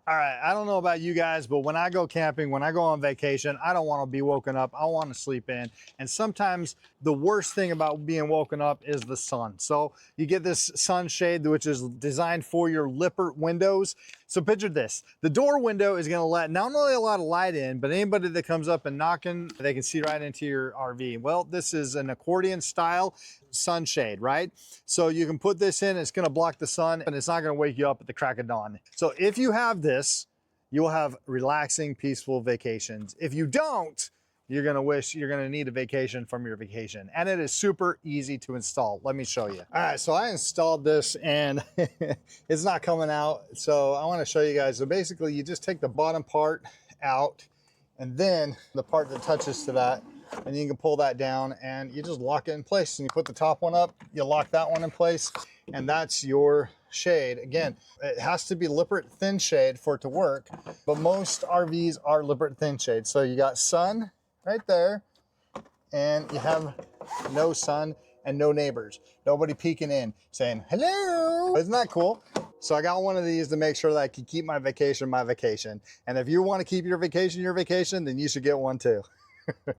All right, I don't know about you guys, but when I go camping, when I go on vacation, I don't want to be woken up. I want to sleep in. And sometimes the worst thing about being woken up is the sun. So you get this sunshade, which is designed for your Lippert windows. So picture this. The door window is going to let not only a lot of light in, but anybody that comes up and knocking, they can see right into your RV. Well, this is an accordion style sunshade, right? So you can put this in, it's going to block the sun and it's not going to wake you up at the crack of dawn. So if you have this, you will have relaxing, peaceful vacations. If you don't, you're going to wish you're going to need a vacation from your vacation. And it is super easy to install. Let me show you. All right, so I installed this and it's not coming out. So I want to show you guys. So basically you just take the bottom part out and then the part that touches to that, and you can pull that down and you just lock it in place. And you put the top one up, you lock that one in place, and that's your shade. Again, it has to be Lippert thin shade for it to work, but most RVs are Lippert thin shade. So you got sun right there, and you have no sun and no neighbors. Nobody peeking in saying, hello. Isn't that cool? So I got one of these to make sure that I can keep my vacation. And if you want to keep your vacation, then you should get one too.